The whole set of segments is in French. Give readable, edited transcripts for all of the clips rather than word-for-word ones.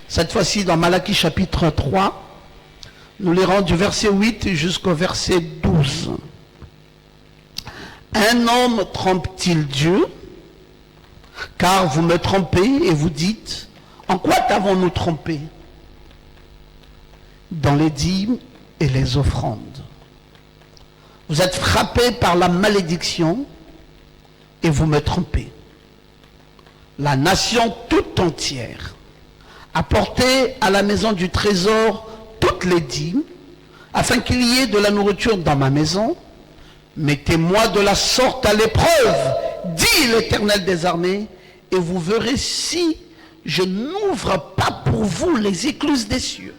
Cette fois-ci dans Malachie chapitre 3, nous lirons du verset 8 jusqu'au verset 12. Un homme trompe-t-il Dieu? Car vous me trompez et vous dites, en quoi t'avons-nous trompé? Dans les dîmes et les offrandes. Vous êtes frappés par la malédiction et vous me trompez. La nation toute entière a porté à la maison du trésor toutes les dîmes, afin qu'il y ait de la nourriture dans ma maison. Mettez-moi de la sorte à l'épreuve, dit l'Éternel des armées, et vous verrez si je n'ouvre pas pour vous les écluses des cieux.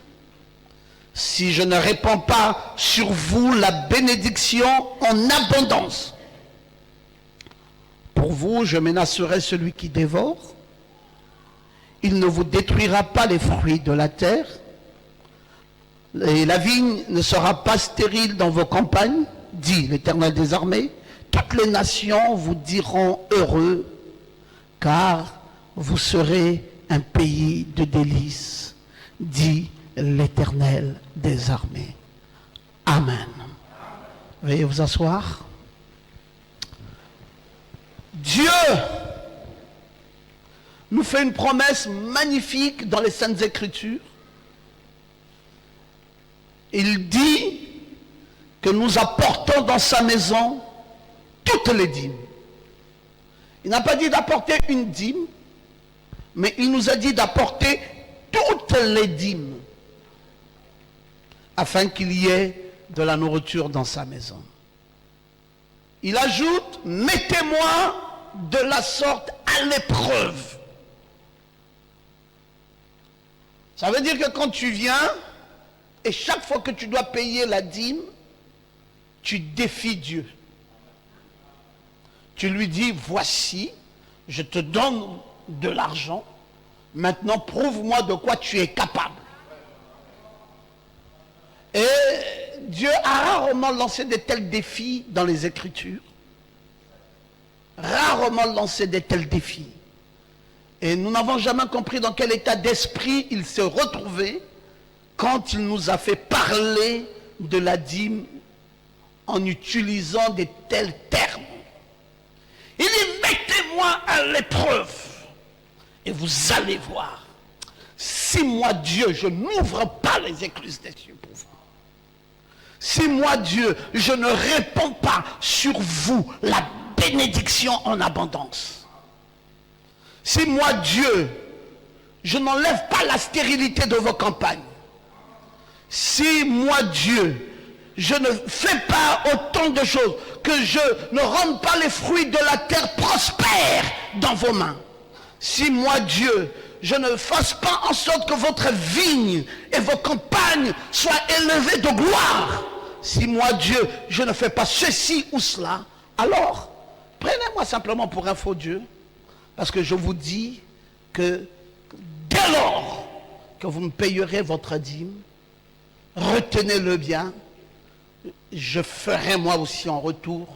Si je ne répands pas sur vous la bénédiction en abondance. Pour vous, je menacerai celui qui dévore. Il ne vous détruira pas les fruits de la terre. Et la vigne ne sera pas stérile dans vos campagnes, dit l'Éternel des armées. Toutes les nations vous diront heureux, car vous serez un pays de délices, dit l'Éternel des armées. Amen. Veuillez vous asseoir. Dieu nous fait une promesse magnifique dans les Saintes Écritures. Il dit que nous apportons dans sa maison toutes les dîmes. Il n'a pas dit d'apporter une dîme, mais il nous a dit d'apporter toutes les dîmes, afin qu'il y ait de la nourriture dans sa maison. Il ajoute, mettez-moi de la sorte à l'épreuve. Ça veut dire que quand tu viens, et chaque fois que tu dois payer la dîme, tu défies Dieu. Tu lui dis, voici, je te donne de l'argent, maintenant prouve-moi de quoi tu es capable. Et Dieu a rarement lancé de tels défis dans les Écritures. Rarement lancé de tels défis. Et nous n'avons jamais compris dans quel état d'esprit il s'est retrouvé quand il nous a fait parler de la dîme en utilisant de tels termes. Il dit, mettez-moi à l'épreuve et vous allez voir. Si moi Dieu, je n'ouvre pas les écluses des cieux pour vous. Si moi Dieu, je ne répands pas sur vous la bénédiction en abondance. Si moi Dieu, je n'enlève pas la stérilité de vos campagnes. Si moi Dieu, je ne fais pas autant de choses, que je ne rende pas les fruits de la terre prospères dans vos mains. Si moi Dieu, je ne fasse pas en sorte que votre vigne et vos campagnes soient élevées de gloire. Si moi Dieu, je ne fais pas ceci ou cela, alors prenez-moi simplement pour un faux Dieu. Parce que je vous dis que dès lors que vous me payerez votre dîme, retenez-le bien, je ferai moi aussi en retour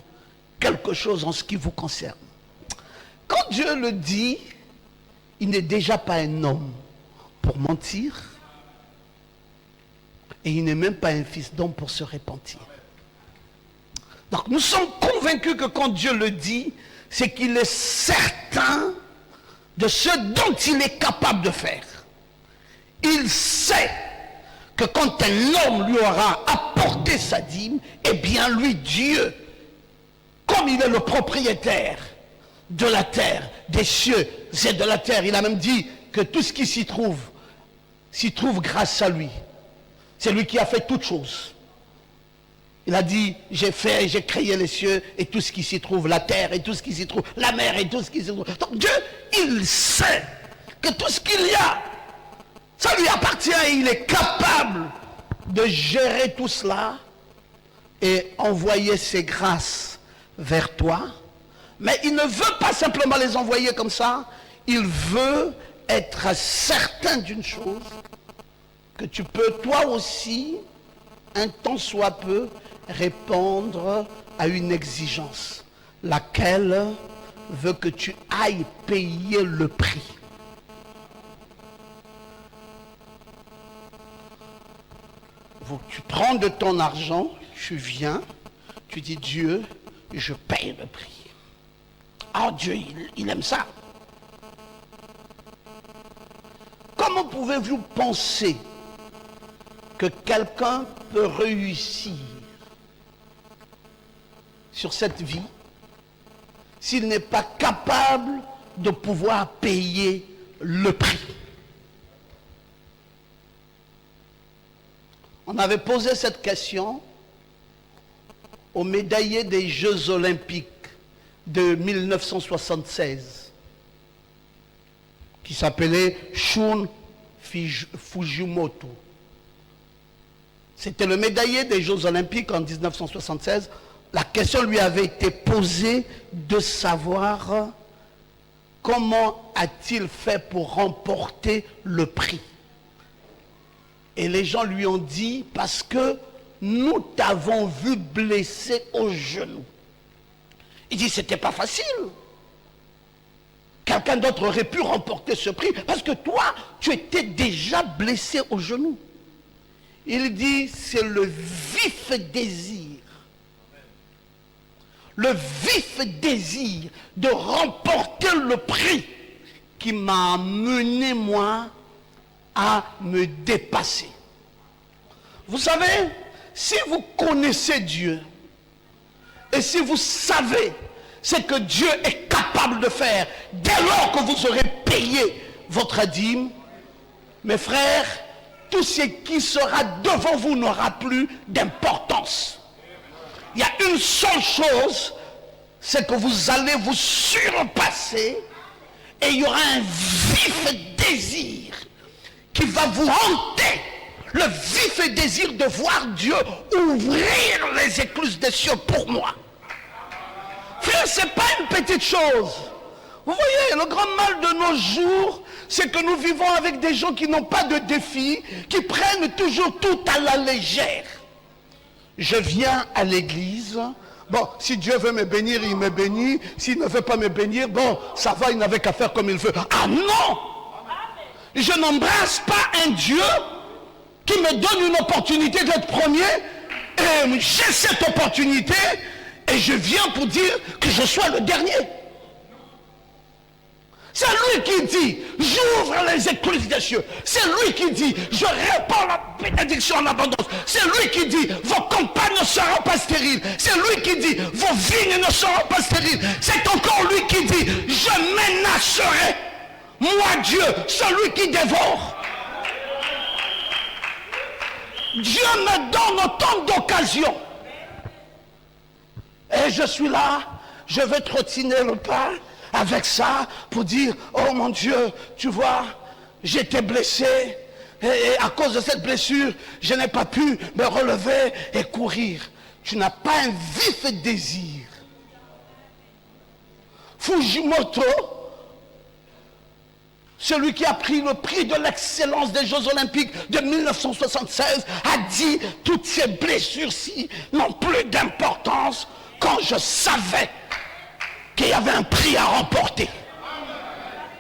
quelque chose en ce qui vous concerne. Quand Dieu le dit, il n'est déjà pas un homme pour mentir, et il n'est même pas un fils d'homme pour se repentir. Donc nous sommes convaincus que quand Dieu le dit, c'est qu'il est certain de ce dont il est capable de faire. Il sait que quand un homme lui aura apporté sa dîme, eh bien lui, Dieu, comme il est le propriétaire de la terre, des cieux et de la terre, il a même dit que tout ce qui s'y trouve grâce à lui. C'est lui qui a fait toutes choses. Il a dit, j'ai créé les cieux et tout ce qui s'y trouve, la terre et tout ce qui s'y trouve, la mer et tout ce qui s'y trouve. Donc Dieu, il sait que tout ce qu'il y a, ça lui appartient et il est capable de gérer tout cela et envoyer ses grâces vers toi. Mais il ne veut pas simplement les envoyer comme ça, il veut être certain d'une chose, que tu peux toi aussi, un tant soit peu, répondre à une exigence, laquelle veut que tu ailles payer le prix. Tu prends de ton argent, tu viens, tu dis Dieu, je paye le prix. Ah, Dieu, il aime ça. Comment pouvez-vous penser que quelqu'un peut réussir sur cette vie s'il n'est pas capable de pouvoir payer le prix? On avait posé cette question au médaillé des Jeux Olympiques de 1976, qui s'appelait Shun Fujimoto. C'était le médaillé des Jeux Olympiques en 1976. La question lui avait été posée de savoir comment a-t-il fait pour remporter le prix. Et les gens lui ont dit, parce que nous t'avons vu blessé au genou. Il dit, c'était pas facile. Quelqu'un d'autre aurait pu remporter ce prix, parce que toi, tu étais déjà blessé au genou. Il dit, c'est le vif désir. Le vif désir de remporter le prix qui m'a amené, moi, à me dépasser. Vous savez, si vous connaissez Dieu, et si vous savez ce que Dieu est capable de faire, dès lors que vous aurez payé votre dîme, mes frères, tout ce qui sera devant vous n'aura plus d'importance. Il y a une seule chose, c'est que vous allez vous surpasser, et il y aura un vif désir qui va vous hanter, le vif désir de voir Dieu ouvrir les écluses des cieux pour moi. Frère, ce n'est pas une petite chose. Vous voyez, le grand mal de nos jours, c'est que nous vivons avec des gens qui n'ont pas de défi, qui prennent toujours tout à la légère. Je viens à l'église, bon, si Dieu veut me bénir, il me bénit. S'il ne veut pas me bénir, bon, ça va, il n'avait qu'à faire comme il veut. Ah non! Je n'embrasse pas un Dieu qui me donne une opportunité d'être premier, et j'ai cette opportunité, et je viens pour dire que je sois le dernier. C'est lui qui dit, j'ouvre les écluses des cieux. C'est lui qui dit, je répands la bénédiction en abondance. C'est lui qui dit, vos campagnes ne seront pas stériles. C'est lui qui dit, vos vignes ne seront pas stériles. C'est encore lui qui dit, je menacerai, moi Dieu, celui qui dévore. Dieu me donne autant d'occasions. Et je suis là, je vais trottiner le pas avec ça pour dire, oh mon Dieu, tu vois, j'étais blessé et à cause de cette blessure, je n'ai pas pu me relever et courir. Tu n'as pas un vif désir. Fujimoto, celui qui a pris le prix de l'excellence des Jeux Olympiques de 1976, a dit, toutes ces blessures-ci n'ont plus d'importance quand je savais qu'il y avait un prix à remporter.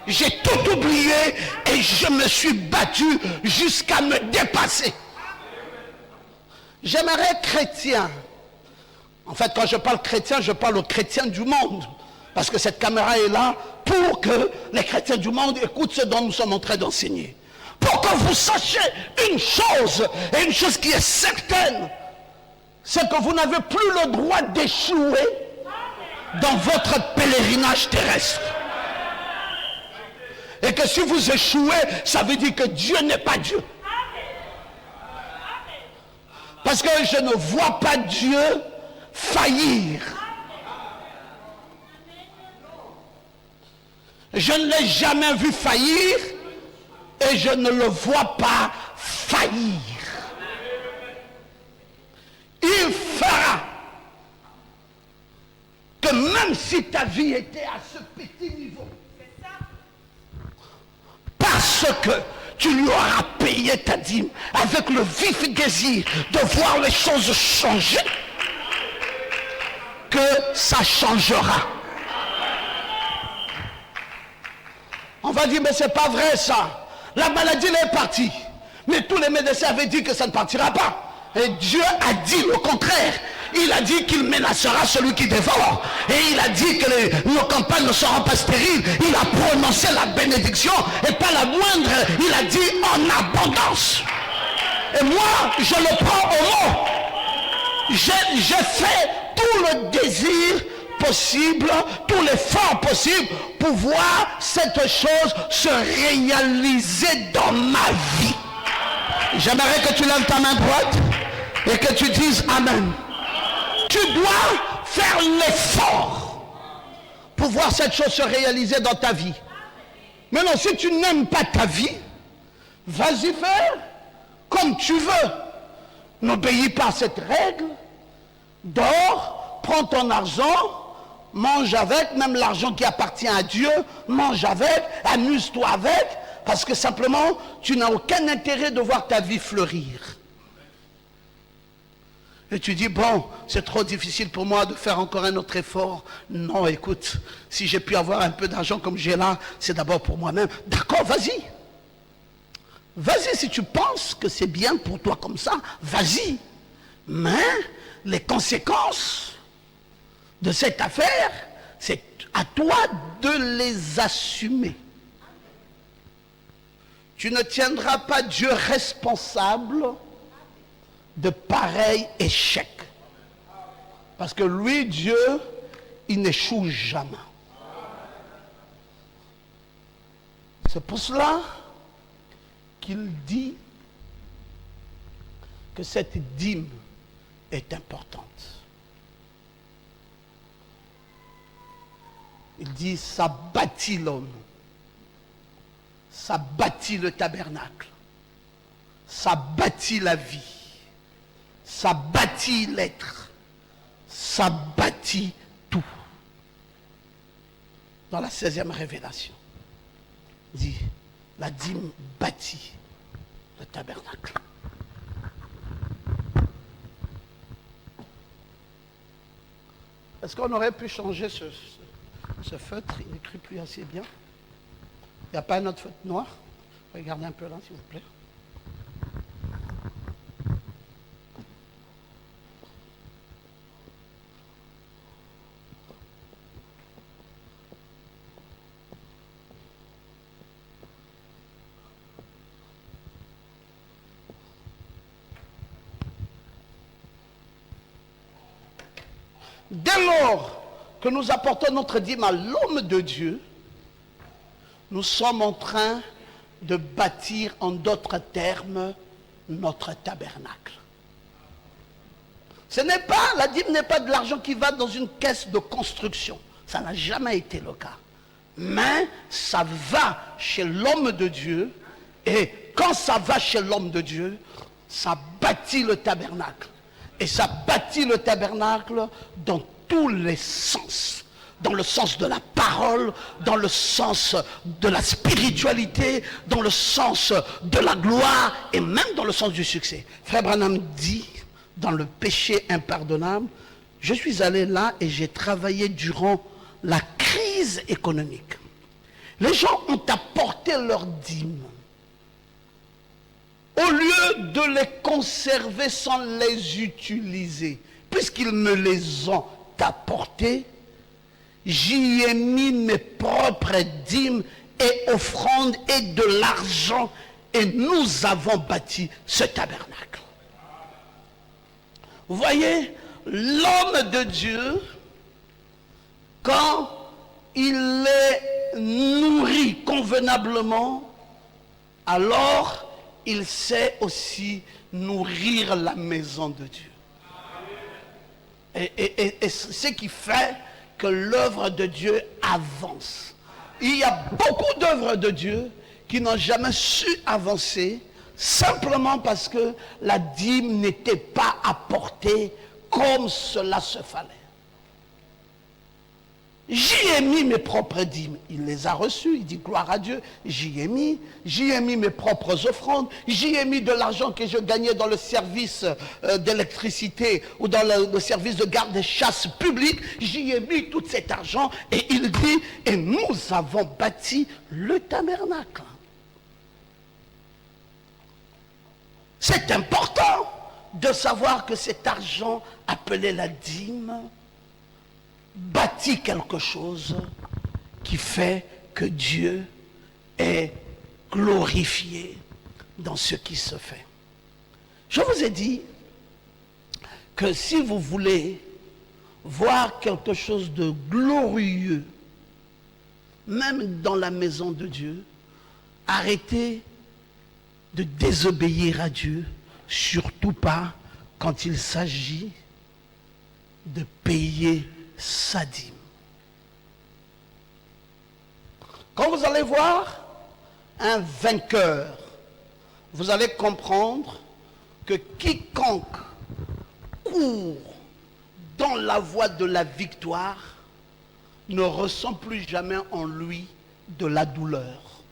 J'ai tout oublié et je me suis battu jusqu'à me dépasser. J'aimerais être chrétien. En fait, quand je parle chrétien, je parle aux chrétiens du monde. Parce que cette caméra est là pour que les chrétiens du monde écoutent ce dont nous sommes en train d'enseigner. Pour que vous sachiez une chose, et une chose qui est certaine, c'est que vous n'avez plus le droit d'échouer dans votre pèlerinage terrestre. Et que si vous échouez, ça veut dire que Dieu n'est pas Dieu. Parce que je ne vois pas Dieu faillir. Je ne l'ai jamais vu faillir et je ne le vois pas faillir. Il fera que même si ta vie était à ce petit niveau, parce que tu lui auras payé ta dîme avec le vif désir de voir les choses changer, que ça changera. On va dire, mais c'est pas vrai ça. La maladie elle est partie. Mais tous les médecins avaient dit que ça ne partira pas. Et Dieu a dit le contraire. Il a dit qu'il menacera celui qui dévore. Et il a dit que nos campagnes ne seront pas stériles. Il a prononcé la bénédiction et pas la moindre. Il a dit en abondance. Et moi, je le prends au mot. J'ai fait tout le désir possible, tout l'effort possible pour voir cette chose se réaliser dans ma vie. J'aimerais que tu lèves ta main droite et que tu dises Amen. Tu dois faire l'effort pour voir cette chose se réaliser dans ta vie. Maintenant, si tu n'aimes pas ta vie, vas-y faire comme tu veux. N'obéis pas à cette règle. Dors, prends ton argent, mange avec, même l'argent qui appartient à Dieu, mange avec, amuse-toi avec, parce que simplement, tu n'as aucun intérêt de voir ta vie fleurir. Et tu dis, bon, c'est trop difficile pour moi de faire encore un autre effort. Non, écoute, si j'ai pu avoir un peu d'argent comme j'ai là, c'est d'abord pour moi-même. D'accord, vas-y. Vas-y, si tu penses que c'est bien pour toi comme ça, vas-y. Mais les conséquences de cette affaire, c'est à toi de les assumer. Tu ne tiendras pas Dieu responsable de pareils échecs. Parce que lui, Dieu, il n'échoue jamais. C'est pour cela qu'il dit que cette dîme est importante. Il dit, ça bâtit l'homme. Ça bâtit le tabernacle. Ça bâtit la vie. Ça bâtit l'être. Ça bâtit tout. Dans la 16e révélation, il dit, la dîme bâtit le tabernacle. Est-ce qu'on aurait pu changer ce feutre? Il n'écrit plus assez bien. Il n'y a pas un autre feutre noir? Regardez un peu là, s'il vous plaît. Dès lors que nous apportons notre dîme à l'homme de Dieu, nous sommes en train de bâtir, en d'autres termes, notre tabernacle. La dîme n'est pas de l'argent qui va dans une caisse de construction. Ça n'a jamais été le cas. Mais ça va chez l'homme de Dieu, et quand ça va chez l'homme de Dieu, ça bâtit le tabernacle. Et ça bâtit le tabernacle dans tous les sens. Dans le sens de la parole, dans le sens de la spiritualité, dans le sens de la gloire et même dans le sens du succès. Frère Branham dit, dans le péché impardonnable, je suis allé là et j'ai travaillé durant la crise économique. Les gens ont apporté leurs dîmes. Au lieu de les conserver sans les utiliser, puisqu'ils me les ont apportés, j'y ai mis mes propres dîmes et offrandes et de l'argent, et nous avons bâti ce tabernacle. Vous voyez, l'homme de Dieu, quand il est nourri convenablement, alors il sait aussi nourrir la maison de Dieu. Et c'est ce qui fait que l'œuvre de Dieu avance. Il y a beaucoup d'œuvres de Dieu qui n'ont jamais su avancer simplement parce que la dîme n'était pas apportée comme cela se fallait. J'y ai mis mes propres dîmes. Il les a reçus. Il dit gloire à Dieu. J'y ai mis mes propres offrandes. J'y ai mis de l'argent que je gagnais dans le service d'électricité ou dans le service de garde des chasses publiques. J'y ai mis tout cet argent. Et il dit, et nous avons bâti le tabernacle. C'est important de savoir que cet argent appelé la dîme bâtit quelque chose qui fait que Dieu est glorifié dans ce qui se fait. Je vous ai dit que si vous voulez voir quelque chose de glorieux, même dans la maison de Dieu, arrêtez de désobéir à Dieu, surtout pas quand il s'agit de payer sa dîme. Quand vous allez voir un vainqueur, vous allez comprendre que quiconque court dans la voie de la victoire ne ressent plus jamais en lui de la douleur.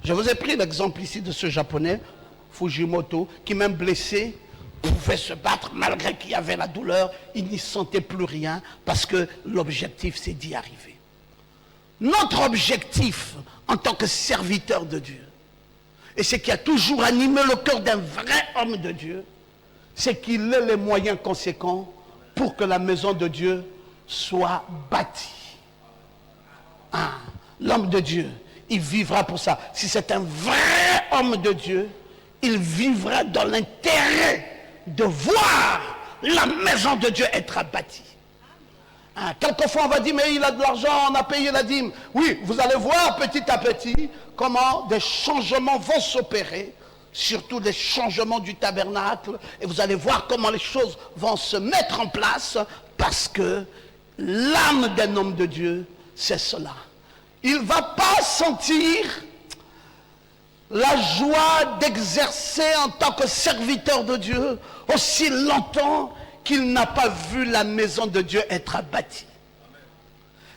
Je vous ai pris l'exemple ici de ce japonais, Fujimoto, qui même blessé, pouvait se battre malgré qu'il y avait la douleur, il n'y sentait plus rien parce que l'objectif c'est d'y arriver. Notre objectif en tant que serviteur de Dieu, et ce qui a toujours animé le cœur d'un vrai homme de Dieu, c'est qu'il ait les moyens conséquents pour que la maison de Dieu soit bâtie. Ah, l'homme de Dieu, il vivra pour ça. Si c'est un vrai homme de Dieu, il vivra dans l'intérêt de voir la maison de Dieu être bâtie. Ah, quelquefois on va dire, mais il a de l'argent, on a payé la dîme. Oui, vous allez voir petit à petit comment des changements vont s'opérer, surtout des changements du tabernacle, et vous allez voir comment les choses vont se mettre en place, parce que l'âme d'un homme de Dieu, c'est cela. Il ne va pas sentir la joie d'exercer en tant que serviteur de Dieu aussi longtemps qu'il n'a pas vu la maison de Dieu être bâtie.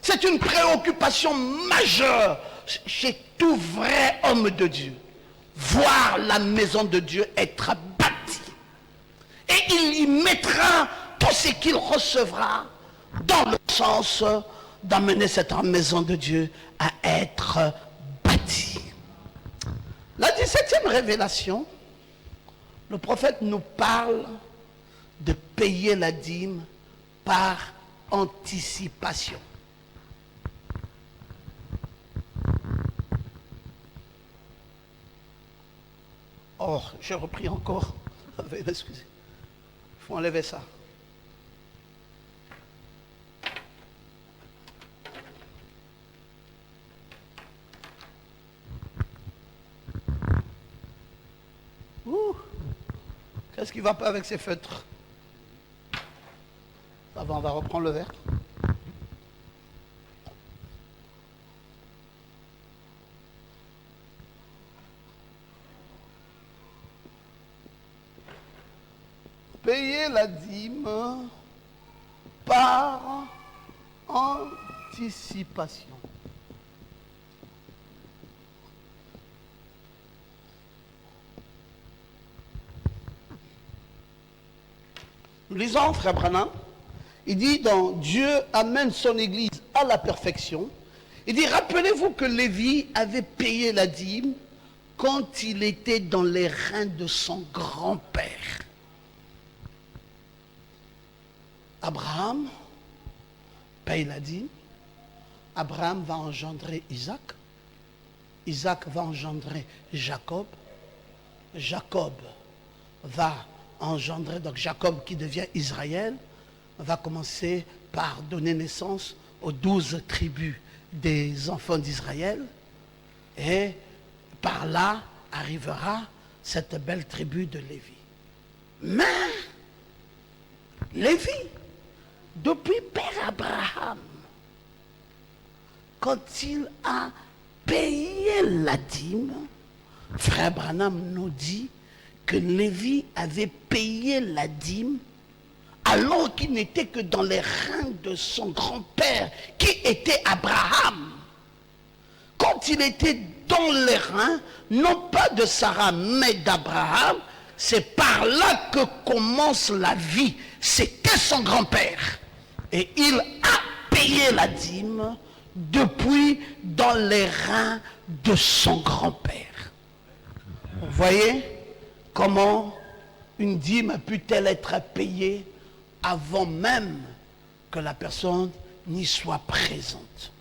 C'est une préoccupation majeure chez tout vrai homme de Dieu. Voir la maison de Dieu être bâtie. Et il y mettra tout ce qu'il recevra dans le sens d'amener cette maison de Dieu à être bâtie. La 17e révélation, le prophète nous parle de payer la dîme par anticipation. Oh, j'ai repris encore. Excusez. Il faut enlever ça. Qu'est-ce qui ne va pas avec ces feutres? Ça va, on va reprendre le verre. Payer la dîme par anticipation. Nous lisons, frère Branham, il dit dans Dieu amène son église à la perfection. Il dit, rappelez-vous que Lévi avait payé la dîme quand il était dans les reins de son grand-père. Abraham paye la dîme. Abraham va engendrer Isaac. Isaac va engendrer Jacob. Jacob va engendrer, donc Jacob qui devient Israël, va commencer par donner naissance aux 12 tribus des enfants d'Israël. Et par là arrivera cette belle tribu de Lévi. Mais Lévi, depuis Père Abraham, quand il a payé la dîme, frère Branham nous dit que Lévi avait payé la dîme alors qu'il n'était que dans les reins de son grand-père, qui était Abraham. Quand il était dans les reins, non pas de Sarah, mais d'Abraham, c'est par là que commence la vie. C'était son grand-père. Et il a payé la dîme depuis dans les reins de son grand-père. Vous voyez comment une dîme peut-elle être payée avant même que la personne n'y soit présente?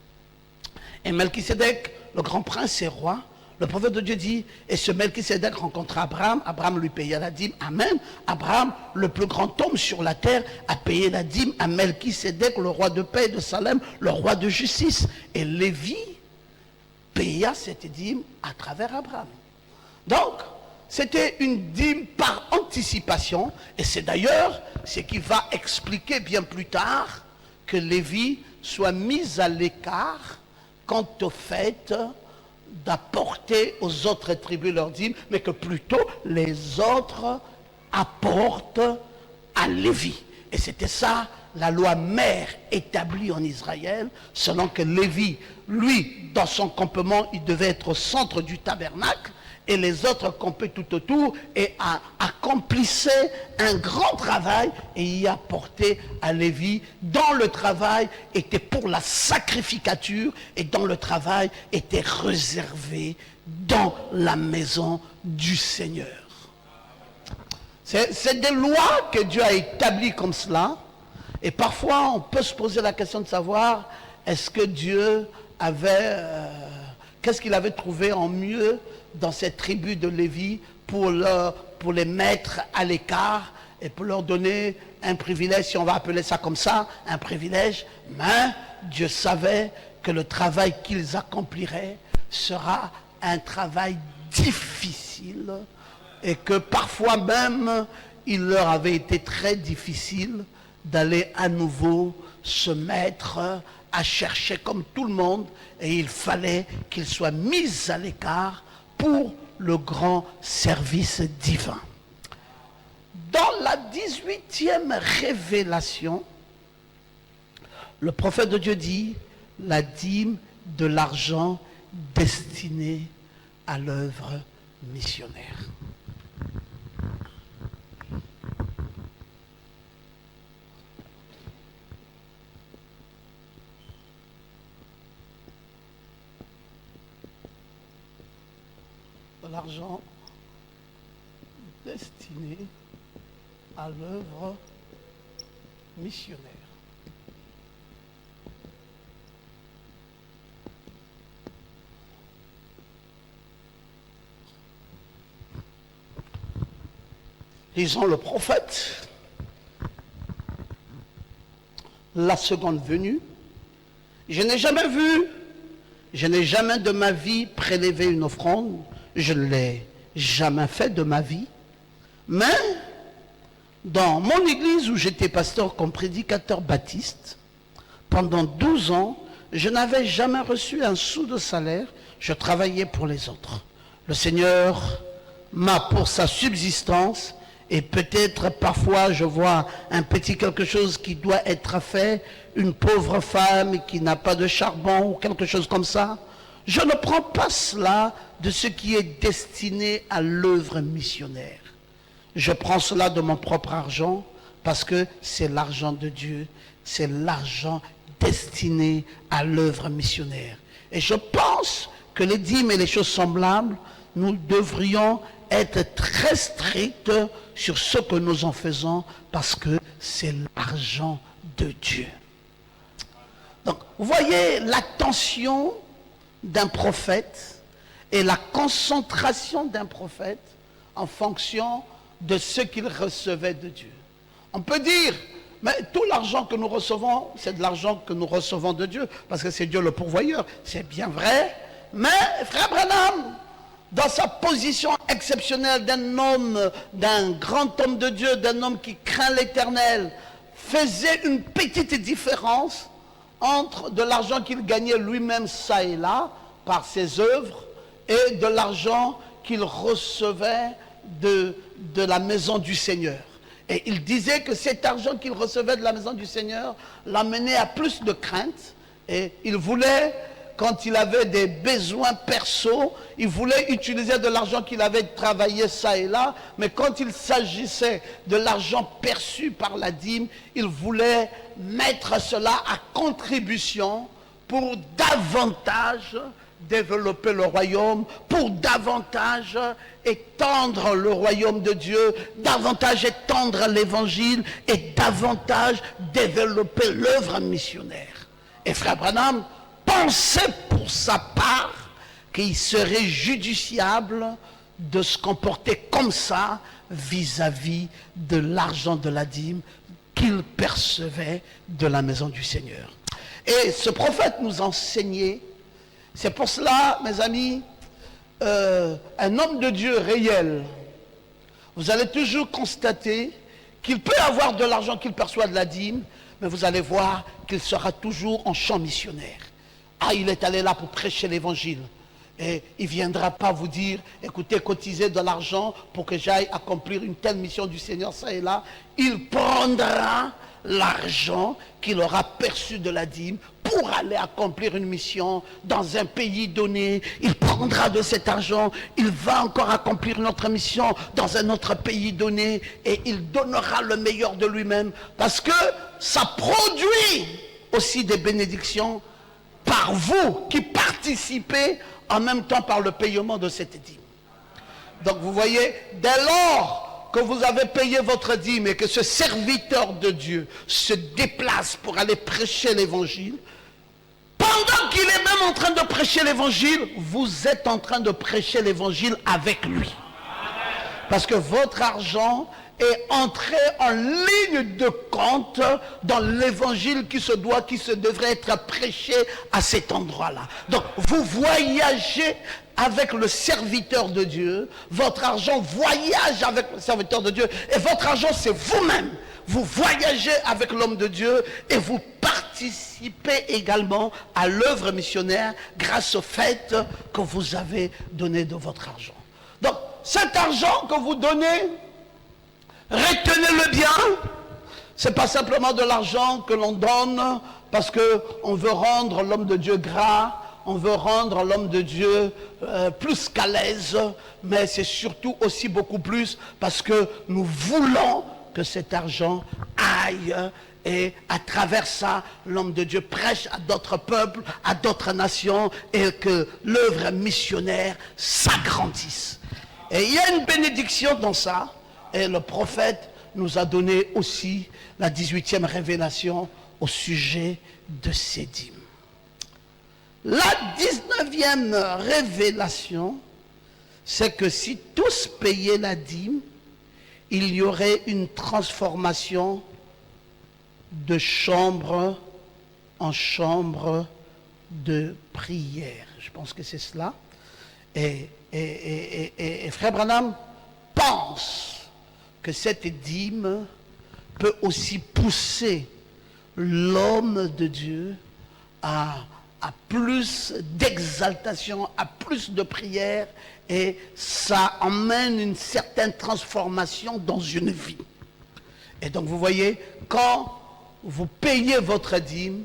Et Melchisédek, le grand prince et roi, le prophète de Dieu dit, et ce Melchisédek rencontra Abraham, Abraham lui paya la dîme, amen. Abraham, le plus grand homme sur la terre, a payé la dîme à Melchisédek, le roi de paix de Salem, le roi de justice. Et Lévi paya cette dîme à travers Abraham. Donc, c'était une dîme par anticipation, et c'est d'ailleurs ce qui va expliquer bien plus tard que Lévi soit mis à l'écart quant au fait d'apporter aux autres tribus leur dîme, mais que plutôt les autres apportent à Lévi. Et c'était ça la loi mère établie en Israël, selon que Lévi, lui, dans son campement, il devait être au centre du tabernacle, et les autres campaient tout autour et accomplissaient un grand travail et y apportaient à Lévi, dont le travail était pour la sacrificature et dont le travail était réservé dans la maison du Seigneur. C'est des lois que Dieu a établies comme cela, et parfois on peut se poser la question de savoir est-ce que Dieu avait qu'est-ce qu'il avait trouvé en mieux dans cette tribu de Lévi pour les mettre à l'écart et pour leur donner un privilège, si on va appeler ça comme ça, un privilège. Mais Dieu savait que le travail qu'ils accompliraient sera un travail difficile et que parfois même il leur avait été très difficile d'aller à nouveau se mettre à chercher comme tout le monde, et il fallait qu'ils soient mis à l'écart pour le grand service divin. Dans la 18e révélation, le prophète de Dieu dit la dîme de l'argent destiné à l'œuvre missionnaire. L'argent destiné à l'œuvre missionnaire. Lisons le prophète. La seconde venue. Je n'ai jamais vu, je n'ai jamais de ma vie prélevé une offrande. Je ne l'ai jamais fait de ma vie. Mais dans mon église où j'étais pasteur comme prédicateur baptiste, pendant 12 ans, je n'avais jamais reçu un sou de salaire. Je travaillais pour les autres. Le Seigneur m'a pour sa subsistance, et peut-être parfois je vois un petit quelque chose qui doit être fait, une pauvre femme qui n'a pas de charbon ou quelque chose comme ça. Je ne prends pas cela de ce qui est destiné à l'œuvre missionnaire. Je prends cela de mon propre argent parce que c'est l'argent de Dieu, c'est l'argent destiné à l'œuvre missionnaire. Et je pense que les dîmes et les choses semblables, nous devrions être très stricts sur ce que nous en faisons parce que c'est l'argent de Dieu. Donc, vous voyez l'attention d'un prophète et la concentration d'un prophète en fonction de ce qu'il recevait de Dieu. On peut dire, mais tout l'argent que nous recevons, c'est de l'argent que nous recevons de Dieu, parce que c'est Dieu le pourvoyeur, c'est bien vrai, mais frère Branham, dans sa position exceptionnelle d'un homme, d'un grand homme de Dieu, d'un homme qui craint l'Éternel, faisait une petite différence entre de l'argent qu'il gagnait lui-même ça et là, par ses œuvres, et de l'argent qu'il recevait de la maison du Seigneur. Et il disait que cet argent qu'il recevait de la maison du Seigneur l'amenait à plus de crainte, et il voulait, quand il avait des besoins perso, il voulait utiliser de l'argent qu'il avait travaillé ça et là, mais quand il s'agissait de l'argent perçu par la dîme, il voulait mettre cela à contribution pour davantage développer le royaume, pour davantage étendre le royaume de Dieu, davantage étendre l'évangile et davantage développer l'œuvre missionnaire. Et frère Branham pensait pour sa part qu'il serait judiciable de se comporter comme ça vis-à-vis de l'argent de la dîme qu'il percevait de la maison du Seigneur. Et ce prophète nous enseignait. C'est pour cela, mes amis, un homme de Dieu réel, vous allez toujours constater qu'il peut avoir de l'argent qu'il perçoit de la dîme, mais vous allez voir qu'il sera toujours en champ missionnaire. Ah, il est allé là pour prêcher l'évangile. Et il ne viendra pas vous dire, écoutez, cotisez de l'argent pour que j'aille accomplir une telle mission du Seigneur, ça et là. Il prendra l'argent qu'il aura perçu de la dîme pour aller accomplir une mission dans un pays donné. Il prendra de cet argent, il va encore accomplir une autre mission dans un autre pays donné et il donnera le meilleur de lui-même parce que ça produit aussi des bénédictions par vous qui participez en même temps par le paiement de cette dîme. Donc vous voyez, dès lors que vous avez payé votre dîme et que ce serviteur de Dieu se déplace pour aller prêcher l'évangile, pendant qu'il est même en train de prêcher l'évangile, vous êtes en train de prêcher l'évangile avec lui. Parce que votre argent est entré en ligne de compte dans l'évangile qui devrait être prêché à cet endroit-là. Donc, vous voyagez avec le serviteur de Dieu, votre argent voyage avec le serviteur de Dieu, et votre argent, c'est vous-même. Vous voyagez avec l'homme de Dieu et vous participez également à l'œuvre missionnaire grâce au fait que vous avez donné de votre argent. Donc, cet argent que vous donnez, retenez-le bien. Ce n'est pas simplement de l'argent que l'on donne parce qu'on veut rendre l'homme de Dieu gras, on veut rendre l'homme de Dieu plus qu'à l'aise, mais c'est surtout aussi beaucoup plus parce que nous voulons que cet argent aille et à travers ça, l'homme de Dieu prêche à d'autres peuples, à d'autres nations et que l'œuvre missionnaire s'agrandisse. Et il y a une bénédiction dans ça. Et le prophète nous a donné aussi la 18e révélation au sujet de ces dîmes. La 19e révélation, c'est que si tous payaient la dîme, il y aurait une transformation de chambre en chambre de prière. Je pense que c'est cela. Et Frère Branham pense que cette dîme peut aussi pousser l'homme de Dieu à plus d'exaltation, à plus de prière, et ça emmène une certaine transformation dans une vie. Et donc vous voyez, quand vous payez votre dîme,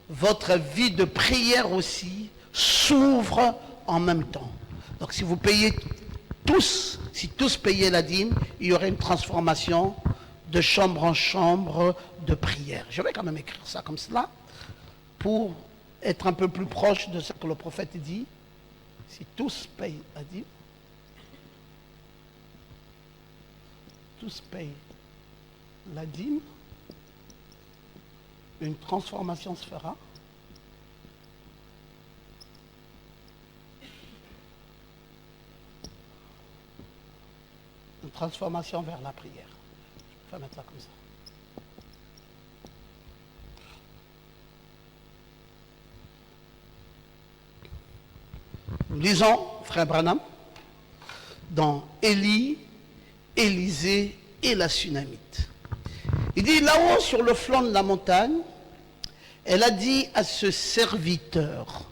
votre vie de prière aussi s'ouvre en même temps. Donc si vous payez tous, si tous payaient la dîme, il y aurait une transformation de chambre en chambre de prière. Je vais quand même écrire ça comme cela pour être un peu plus proche de ce que le prophète dit. Si tous payent la dîme, tous payent la dîme, une transformation se fera. Une transformation vers la prière. Je vais mettre ça comme ça. Nous lisons, frère Branham, dans Élie, Élisée et la Sunamite. Il dit, là-haut sur le flanc de la montagne, elle a dit à ce serviteur,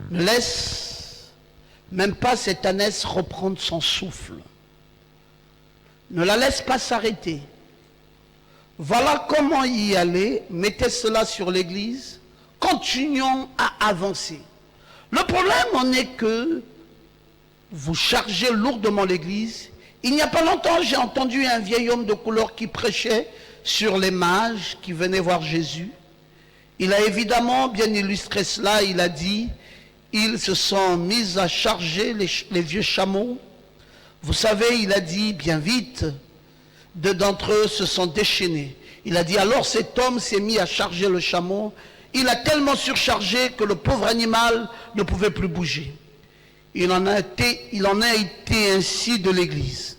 ne laisse même pas cette ânesse reprendre son souffle. Ne la laisse pas s'arrêter. Voilà comment y aller. Mettez cela sur l'église. Continuons à avancer. Le problème en est que vous chargez lourdement l'église. Il n'y a pas longtemps, j'ai entendu un vieil homme de couleur qui prêchait sur les mages qui venaient voir Jésus. Il a évidemment bien illustré cela. Il a dit, ils se sont mis à charger les vieux chameaux. Vous savez, il a dit bien vite, deux d'entre eux se sont déchaînés. Il a dit alors cet homme s'est mis à charger le chameau. Il a tellement surchargé que le pauvre animal ne pouvait plus bouger. Il en a été ainsi de l'Église.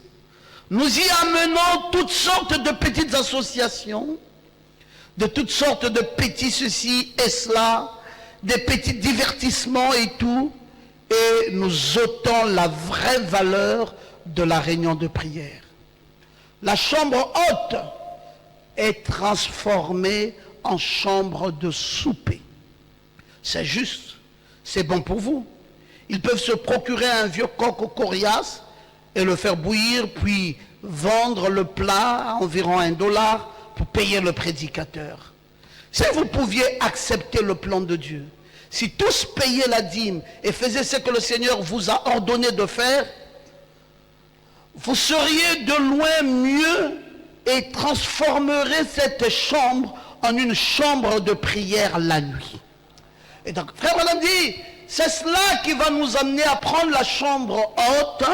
Nous y amenons toutes sortes de petites associations, de toutes sortes de petits ceci et cela, des petits divertissements et tout, et nous ôtons la vraie valeur de la réunion de prière. La chambre haute est transformée en chambre de souper. C'est juste, c'est bon pour vous. Ils peuvent se procurer un vieux coq coriace et le faire bouillir, puis vendre le plat à environ $1 pour payer le prédicateur. Si vous pouviez accepter le plan de Dieu, si tous payaient la dîme et faisaient ce que le Seigneur vous a ordonné de faire, vous seriez de loin mieux et transformerez cette chambre en une chambre de prière la nuit. Et donc, frère Branham dit, c'est cela qui va nous amener à prendre la chambre haute,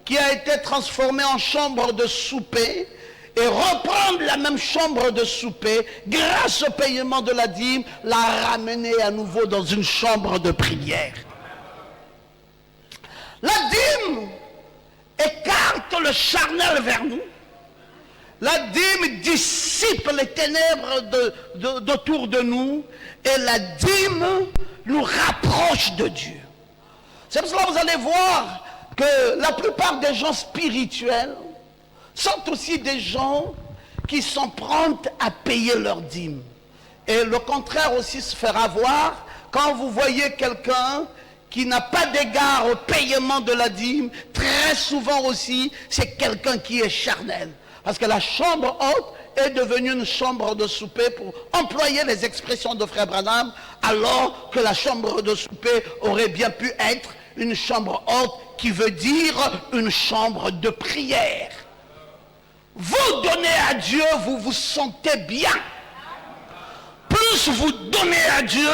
qui a été transformée en chambre de souper, et reprendre la même chambre de souper, grâce au paiement de la dîme, la ramener à nouveau dans une chambre de prière. La dîme écarte le charnel vers nous. La dîme dissipe les ténèbres d'autour de nous. Et la dîme nous rapproche de Dieu. C'est pour cela que vous allez voir que la plupart des gens spirituels sont aussi des gens qui sont prompts à payer leur dîme. Et le contraire aussi se fera voir quand vous voyez quelqu'un qui n'a pas d'égard au paiement de la dîme. Très souvent aussi, c'est quelqu'un qui est charnel. Parce que la chambre haute est devenue une chambre de souper, pour employer les expressions de Frère Branham, alors que la chambre de souper aurait bien pu être une chambre haute, qui veut dire une chambre de prière. Vous donnez à Dieu, vous vous sentez bien. Plus vous donnez à Dieu,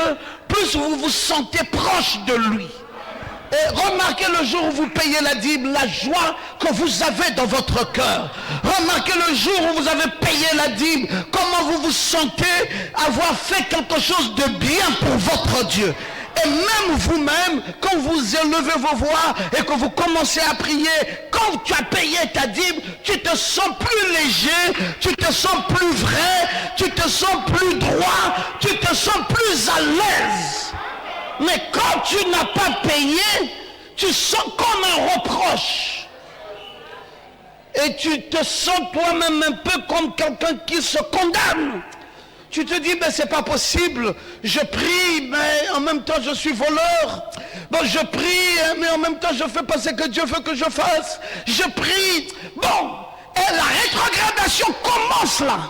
plus vous vous sentez proche de lui. Et remarquez le jour où vous payez la dîme, la joie que vous avez dans votre cœur. Remarquez le jour où vous avez payé la dîme, comment vous vous sentez avoir fait quelque chose de bien pour votre Dieu. Et même vous-même, quand vous élevez vos voix et que vous commencez à prier, quand tu as payé ta dîme, tu te sens plus léger, tu te sens plus vrai, tu te sens plus droit, tu te sens plus à l'aise. Mais quand tu n'as pas payé, tu sens comme un reproche. Et tu te sens toi-même un peu comme quelqu'un qui se condamne. Tu te dis, mais c'est pas possible, je prie, mais en même temps je suis voleur. Bon, je prie, mais en même temps je fais pas ce que Dieu veut que je fasse. Je prie. Bon, et la rétrogradation commence là.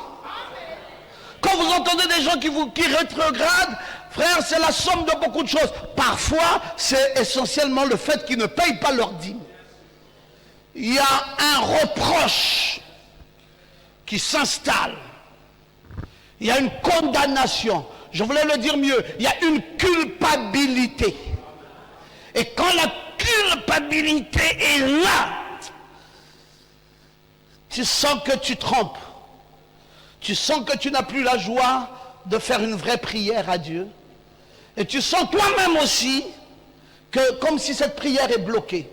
Quand vous entendez des gens qui rétrogradent, frère, c'est la somme de beaucoup de choses. Parfois, c'est essentiellement le fait qu'ils ne payent pas leur dîme. Il y a un reproche qui s'installe. Il y a une condamnation. Je voulais le dire mieux. Il y a une culpabilité. Et quand la culpabilité est là, tu sens que tu trompes. Tu sens que tu n'as plus la joie de faire une vraie prière à Dieu. Et tu sens toi-même aussi que comme si cette prière est bloquée.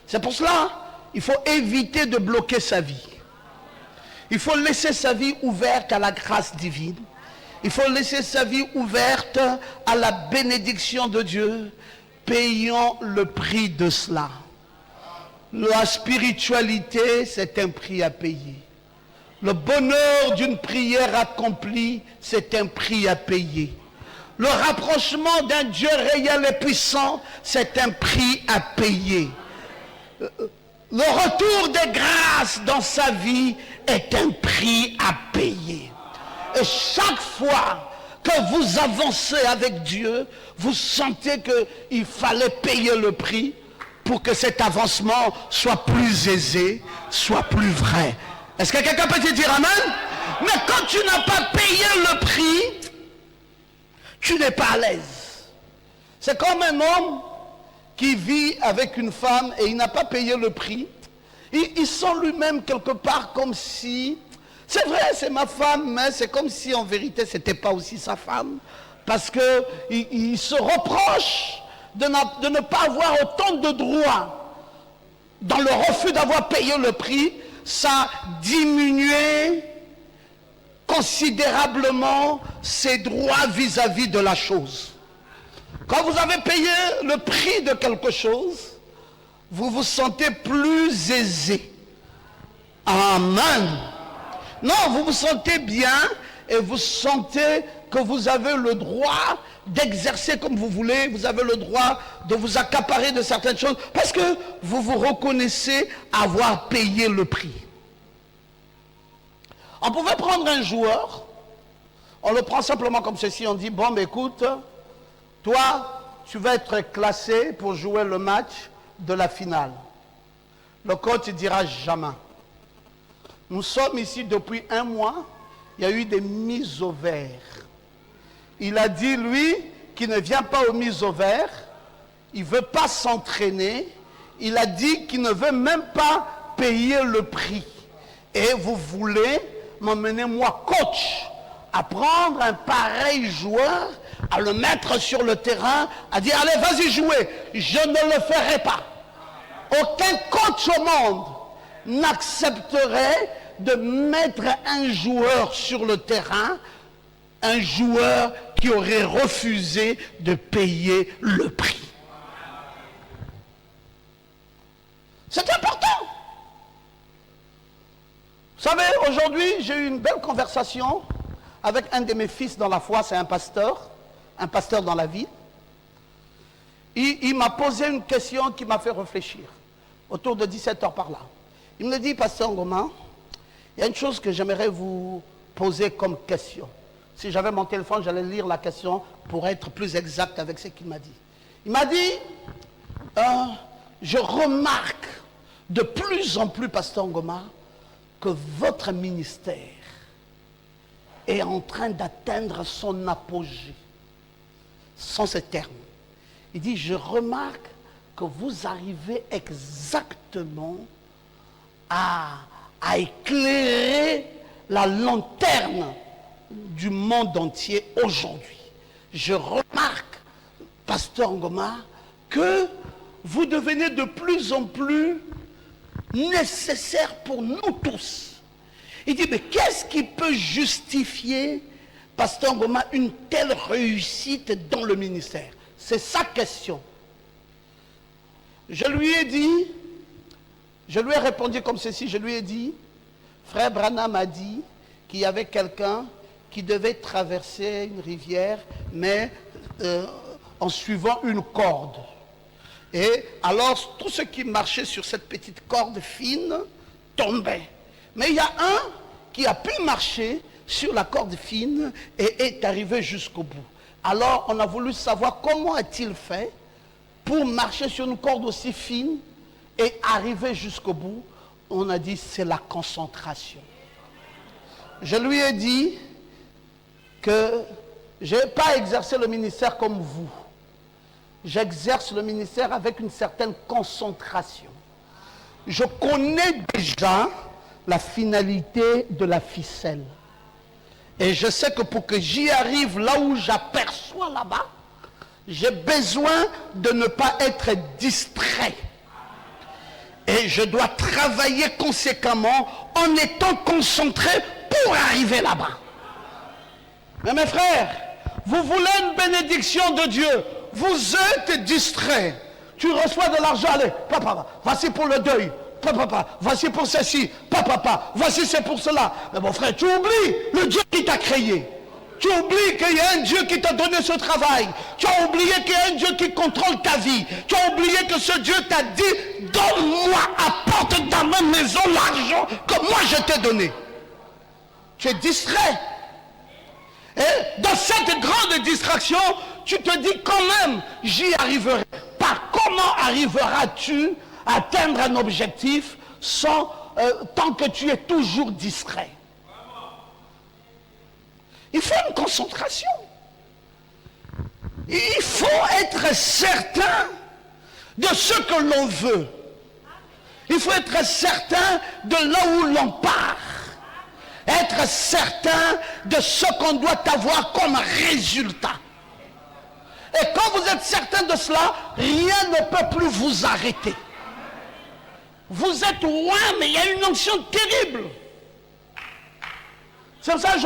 C'est pour cela il faut éviter de bloquer sa vie. Il faut laisser sa vie ouverte à la grâce divine. Il faut laisser sa vie ouverte à la bénédiction de Dieu. Payons le prix de cela. La spiritualité, c'est un prix à payer. Le bonheur d'une prière accomplie, c'est un prix à payer. Le rapprochement d'un Dieu réel et puissant, c'est un prix à payer. Le retour des grâces dans sa vie est un prix à payer. Et chaque fois que vous avancez avec Dieu, vous sentez qu'il fallait payer le prix pour que cet avancement soit plus aisé, soit plus vrai. Est-ce que quelqu'un peut te dire amen? Mais quand tu n'as pas payé le prix, tu n'es pas à l'aise. C'est comme un homme qui vit avec une femme et il n'a pas payé le prix. Il sent lui-même quelque part comme si, c'est vrai, c'est ma femme, mais c'est comme si en vérité ce n'était pas aussi sa femme. Parce qu'il se reproche de ne pas avoir autant de droits. Dans le refus d'avoir payé le prix, ça a diminué considérablement ses droits vis-à-vis de la chose. Quand vous avez payé le prix de quelque chose, vous vous sentez plus aisé. Amen. Non, vous vous sentez bien et vous sentez que vous avez le droit d'exercer comme vous voulez, vous avez le droit de vous accaparer de certaines choses parce que vous vous reconnaissez avoir payé le prix. On pouvait prendre un joueur, on le prend simplement comme ceci, on dit, bon, mais écoute, toi, tu vas être classé pour jouer le match de la finale. Le coach dira jamais. Nous sommes ici depuis un mois, il y a eu des mises au vert. Il a dit, lui, qu'il ne vient pas aux mises au vert, il ne veut pas s'entraîner, il a dit qu'il ne veut même pas payer le prix. Et vous voulez m'emmener, moi, coach, à prendre un pareil joueur, à le mettre sur le terrain, à dire, allez, vas-y jouer. Je ne le ferai pas. Aucun coach au monde n'accepterait de mettre un joueur sur le terrain, un joueur qui aurait refusé de payer le prix. C'est important. Vous savez, aujourd'hui, j'ai eu une belle conversation avec un de mes fils dans la foi, c'est un pasteur dans la vie. Il m'a posé une question qui m'a fait réfléchir, autour de 17h par là. Il me dit, pasteur Ngoma, il y a une chose que j'aimerais vous poser comme question. Si j'avais mon téléphone, j'allais lire la question pour être plus exact avec ce qu'il m'a dit. Il m'a dit, je remarque de plus en plus, pasteur Ngoma, que votre ministère est en train d'atteindre son apogée. Sans ces termes. Il dit, je remarque que vous arrivez exactement à éclairer la lanterne du monde entier aujourd'hui. Je remarque, pasteur Ngoma, que vous devenez de plus en plus nécessaire pour nous tous. Il dit, mais qu'est-ce qui peut justifier, pasteur Ngoma, une telle réussite dans le ministère? C'est sa question. Je lui ai répondu comme ceci, je lui ai dit, frère Branham a dit qu'il y avait quelqu'un qui devait traverser une rivière, mais en suivant une corde. Et alors, tout ce qui marchait sur cette petite corde fine tombait. Mais il y a un qui a pu marcher sur la corde fine et est arrivé jusqu'au bout. Alors, on a voulu savoir comment a-t-il fait pour marcher sur une corde aussi fine et arriver jusqu'au bout. On a dit, c'est la concentration. Je lui ai dit que je n'ai pas exercé le ministère comme vous. J'exerce le ministère avec une certaine concentration. Je connais déjà la finalité de la ficelle. Et je sais que pour que j'y arrive là où j'aperçois là-bas, j'ai besoin de ne pas être distrait. Et je dois travailler conséquemment en étant concentré pour arriver là-bas. Mais mes frères, vous voulez une bénédiction de Dieu, vous êtes distrait. Tu reçois de l'argent, allez, papa, voici pour le deuil. Papa, voici pour ceci. Papa, voici c'est pour cela. Mais mon frère, tu oublies le Dieu qui t'a créé. Tu oublies qu'il y a un Dieu qui t'a donné ce travail. Tu as oublié qu'il y a un Dieu qui contrôle ta vie. Tu as oublié que ce Dieu t'a dit, donne-moi, apporte dans ma maison l'argent que moi je t'ai donné. Tu es distrait. Et dans cette grande distraction, tu te dis quand même, j'y arriverai. Par comment arriveras-tu à atteindre un objectif tant que tu es toujours distrait? Il faut une concentration. Il faut être certain de ce que l'on veut. Il faut être certain de là où l'on part. Être certain de ce qu'on doit avoir comme résultat. Et quand vous êtes certain de cela, rien ne peut plus vous arrêter. Vous êtes loin, mais il y a une onction terrible. C'est pour ça que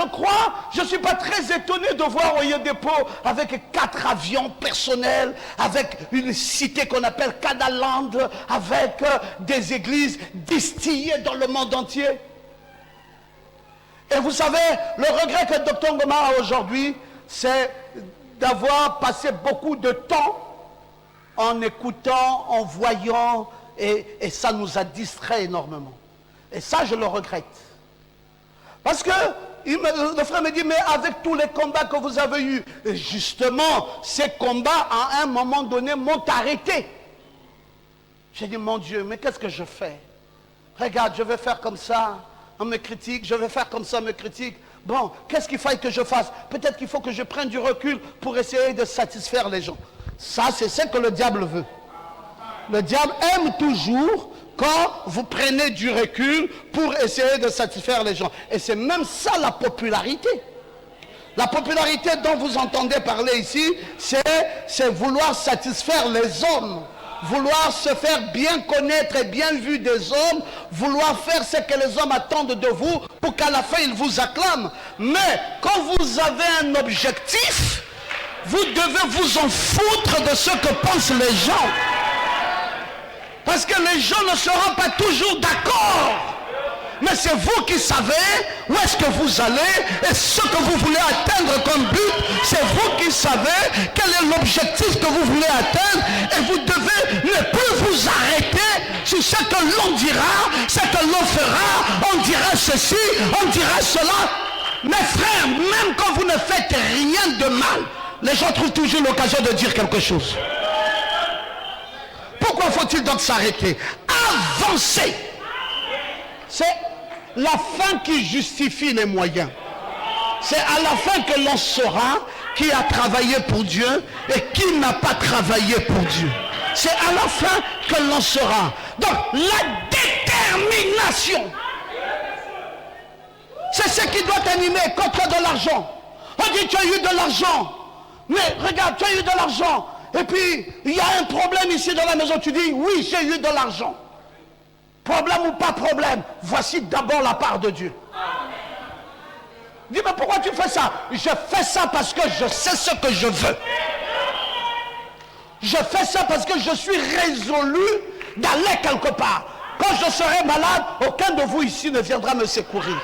je ne suis pas très étonné de voir Oyedepo avec 4 avions personnels, avec une cité qu'on appelle Kadaland, avec des églises distillées dans le monde entier. Et vous savez, le regret que Dr Ngoma a aujourd'hui, c'est d'avoir passé beaucoup de temps en écoutant, en voyant, et ça nous a distrait énormément. Et ça, je le regrette. Parce que le frère me dit, mais avec tous les combats que vous avez eus, et justement, ces combats, à un moment donné, m'ont arrêté. J'ai dit, mon Dieu, mais qu'est-ce que je fais? Regarde, je vais faire comme ça, on me critique, je vais faire comme ça, on me critique. Bon, qu'est-ce qu'il faut que je fasse? Peut-être qu'il faut que je prenne du recul pour essayer de satisfaire les gens. Ça, c'est ce que le diable veut. Le diable aime toujours quand vous prenez du recul pour essayer de satisfaire les gens. Et c'est même ça la popularité. La popularité dont vous entendez parler ici, c'est vouloir satisfaire les hommes. Vouloir se faire bien connaître et bien vu des hommes, vouloir faire ce que les hommes attendent de vous pour qu'à la fin ils vous acclament. Mais quand vous avez un objectif, vous devez vous en foutre de ce que pensent les gens. Parce que les gens ne seront pas toujours d'accord. Mais c'est vous qui savez où est-ce que vous allez et ce que vous voulez atteindre comme but. C'est vous qui savez quel est l'objectif que vous voulez atteindre. Et vous devez ne plus vous arrêter sur ce que l'on dira, ce que l'on fera. On dira ceci, on dira cela. Mes frères, même quand vous ne faites rien de mal, les gens trouvent toujours l'occasion de dire quelque chose. Pourquoi faut-il donc s'arrêter? Avancer. C'est la fin qui justifie les moyens. C'est à la fin que l'on saura qui a travaillé pour Dieu et qui n'a pas travaillé pour Dieu. C'est à la fin que l'on saura. Donc la détermination, c'est ce qui doit animer quand tu as de l'argent. On dit tu as eu de l'argent. Mais regarde, tu as eu de l'argent. Et puis il y a un problème ici dans la maison. Tu dis oui, j'ai eu de l'argent. Problème ou pas problème, voici d'abord la part de Dieu. Dis, mais pourquoi tu fais ça? Je fais ça parce que je sais ce que je veux. Je fais ça parce que je suis résolu d'aller quelque part. Quand je serai malade, aucun de vous ici ne viendra me secourir.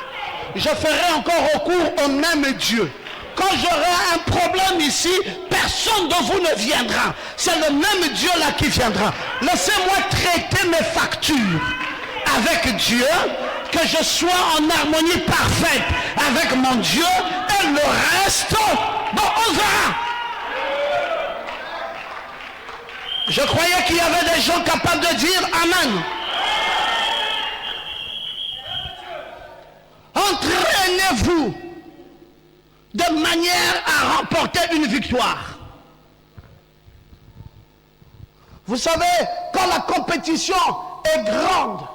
Je ferai encore recours au même Dieu. Quand j'aurai un problème ici, personne de vous ne viendra. C'est le même Dieu là qui viendra. Laissez-moi traiter mes factures avec Dieu, que je sois en harmonie parfaite avec mon Dieu, et le reste, bon, on verra. Je croyais qu'il y avait des gens capables de dire Amen. Entraînez-vous de manière à remporter une victoire. Vous savez, quand la compétition est grande,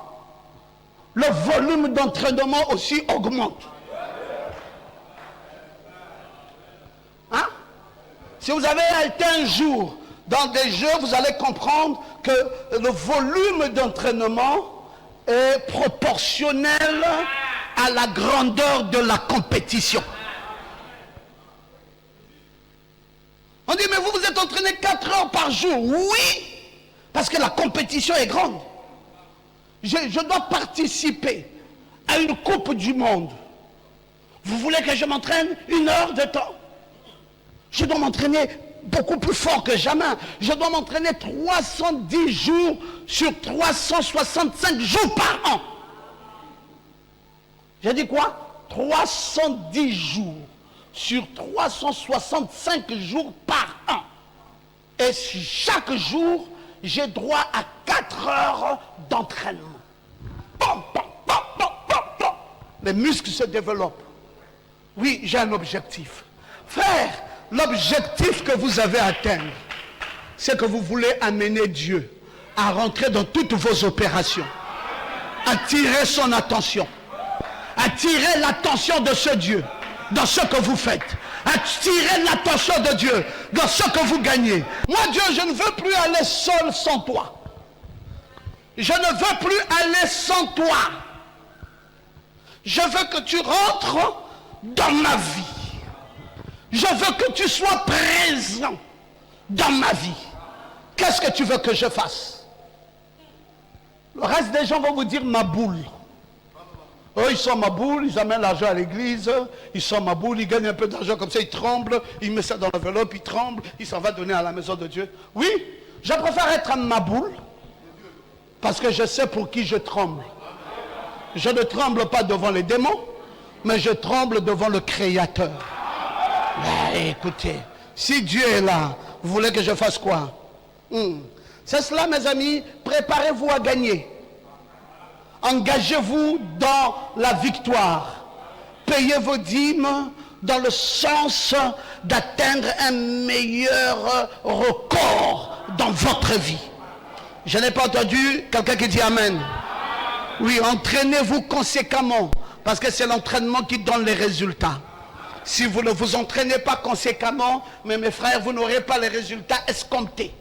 le volume d'entraînement aussi augmente. Hein? Si vous avez été un jour dans des jeux, vous allez comprendre que le volume d'entraînement est proportionnel à la grandeur de la compétition. On dit, mais vous vous êtes entraîné 4 heures par jour. Oui, parce que la compétition est grande. Je dois participer à une coupe du monde. Vous voulez que je m'entraîne 1 heure de temps? Je dois m'entraîner beaucoup plus fort que jamais. Je dois m'entraîner 310 jours sur 365 jours par an. J'ai dit quoi? 310 jours sur 365 jours par an. Et chaque jour, j'ai droit à 4 heures d'entraînement. Les muscles se développent. Oui, j'ai un objectif. Frère, L'objectif que vous avez à atteindre, c'est que vous voulez amener Dieu à rentrer dans toutes vos opérations, attirer son attention, attirer l'attention de ce Dieu dans ce que vous faites, attirer l'attention de Dieu dans ce que vous gagnez. Moi, Dieu, je ne veux plus aller seul sans toi. Je ne veux plus aller sans toi. Je veux que tu rentres dans ma vie. Je veux que tu sois présent dans ma vie. Qu'est-ce que tu veux que je fasse? Le reste des gens vont vous dire ma boule. Eux, ils sont ma boule, ils amènent l'argent à l'église, ils sont ma boule, ils gagnent un peu d'argent comme ça, ils tremblent, ils mettent ça dans l'enveloppe, ils tremblent, ils s'en vont donner à la maison de Dieu. Oui, je préfère être ma boule parce que je sais pour qui je tremble. Je ne tremble pas devant les démons, mais je tremble devant le Créateur. Mais écoutez, si Dieu est là, vous voulez que je fasse quoi? C'est cela, mes amis, préparez-vous à gagner. Engagez-vous dans la victoire. Payez vos dîmes dans le sens d'atteindre un meilleur record dans votre vie. Je n'ai pas entendu quelqu'un qui dit Amen. Oui, entraînez-vous conséquemment, parce que c'est l'entraînement qui donne les résultats. Si vous ne vous entraînez pas conséquemment, mais mes frères, vous n'aurez pas les résultats escomptés.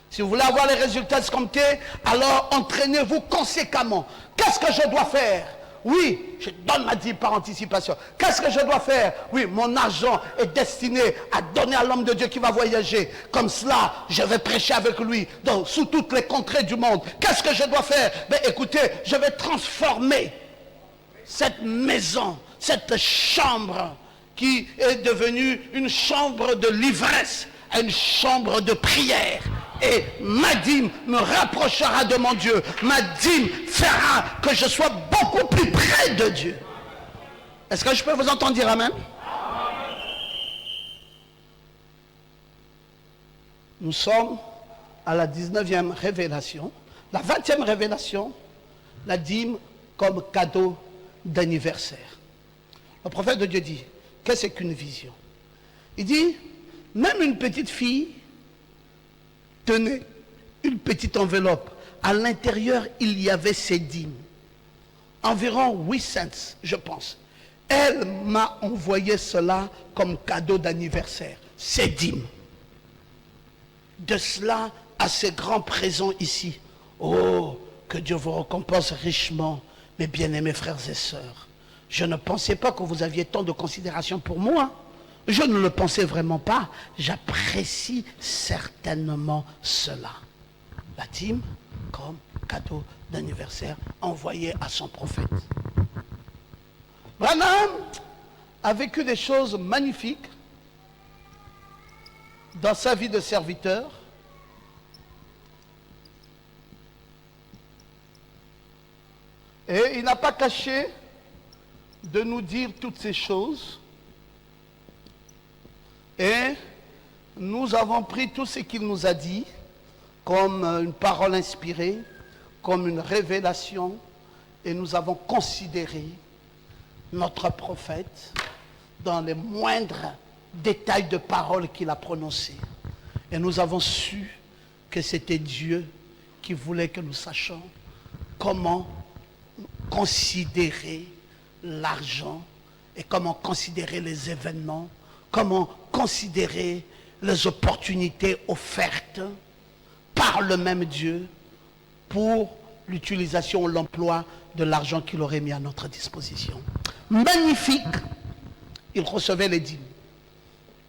Si vous voulez avoir les résultats escomptés, alors entraînez-vous conséquemment. Qu'est-ce que je dois faire? Oui, je donne ma dîme par anticipation. Qu'est-ce que je dois faire? Oui, mon argent est destiné à donner à l'homme de Dieu qui va voyager. Comme cela, je vais prêcher avec lui sous toutes les contrées du monde. Qu'est-ce que je dois faire? Ben, écoutez, je vais transformer cette maison, cette chambre qui est devenue une chambre de l'ivresse, une chambre de prière. Et ma dîme me rapprochera de mon Dieu. Ma dîme fera que je sois beaucoup plus près de Dieu. Est-ce que je peux vous entendre dire Amen? Nous sommes à la 19e révélation. La 20e révélation, la dîme comme cadeau d'anniversaire. Le prophète de Dieu dit, qu'est-ce qu'une vision? Il dit, même une petite fille tenait une petite enveloppe. À l'intérieur, il y avait ses dîmes. Environ 8 cents, je pense. Elle m'a envoyé cela comme cadeau d'anniversaire. Ses dîmes. De cela à ces grands présents ici. Oh, que Dieu vous récompense richement, mes bien-aimés frères et sœurs. Je ne pensais pas que vous aviez tant de considération pour moi. Je ne le pensais vraiment pas. J'apprécie certainement cela. La dîme comme cadeau d'anniversaire envoyé à son prophète. Branham a vécu des choses magnifiques dans sa vie de serviteur. Et il n'a pas caché de nous dire toutes ces choses. Et nous avons pris tout ce qu'il nous a dit comme une parole inspirée, comme une révélation, et nous avons considéré notre prophète dans les moindres détails de paroles qu'il a prononcées. Et nous avons su que c'était Dieu qui voulait que nous sachions comment considérer l'argent et comment considérer les événements, comment considérer les opportunités offertes par le même Dieu pour l'utilisation, l'emploi de l'argent qu'il aurait mis à notre disposition. Magnifique, il recevait les dîmes.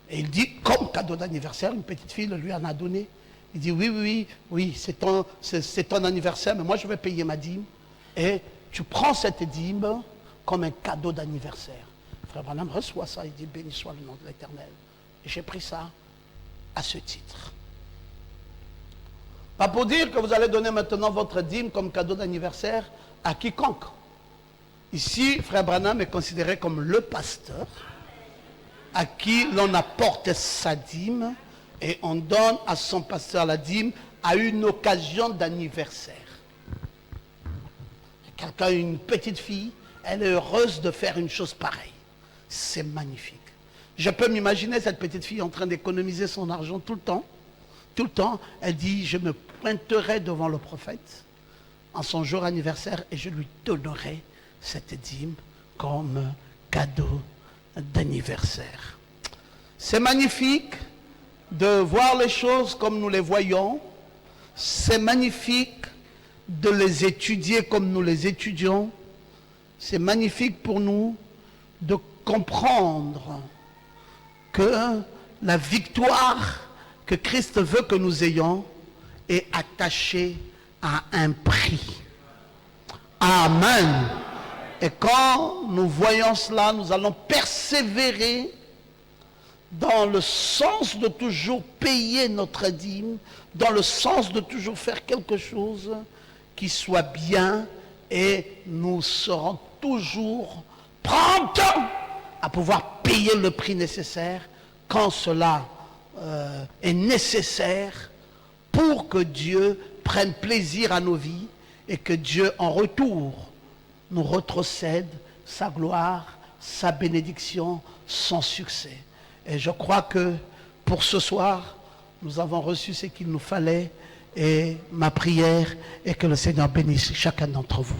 Et il dit, comme cadeau d'anniversaire, une petite fille le lui en a donné. Il dit, oui, c'est ton anniversaire, mais moi je vais payer ma dîme. Et tu prends cette dîme comme un cadeau d'anniversaire. Frère Branham reçoit ça, il dit, béni soit le nom de l'Éternel. Et j'ai pris ça à ce titre. Pas pour dire que vous allez donner maintenant votre dîme comme cadeau d'anniversaire à quiconque. Ici, Frère Branham est considéré comme le pasteur à qui l'on apporte sa dîme et on donne à son pasteur la dîme à une occasion d'anniversaire. Quelqu'un, une petite fille, elle est heureuse de faire une chose pareille. C'est magnifique. Je peux m'imaginer cette petite fille en train d'économiser son argent tout le temps. Tout le temps, elle dit, je me pointerai devant le prophète en son jour anniversaire et je lui donnerai cette dîme comme cadeau d'anniversaire. C'est magnifique de voir les choses comme nous les voyons. C'est magnifique de les étudier comme nous les étudions. C'est magnifique pour nous de comprendre que la victoire que Christ veut que nous ayons est attachée à un prix. Amen. Et quand nous voyons cela, nous allons persévérer dans le sens de toujours payer notre dîme, dans le sens de toujours faire quelque chose qui soit bien, et nous serons toujours prompts à pouvoir payer le prix nécessaire quand cela est nécessaire pour que Dieu prenne plaisir à nos vies et que Dieu en retour nous retrocède sa gloire, sa bénédiction, son succès. Et je crois que pour ce soir, nous avons reçu ce qu'il nous fallait, et ma prière est que le Seigneur bénisse chacun d'entre vous.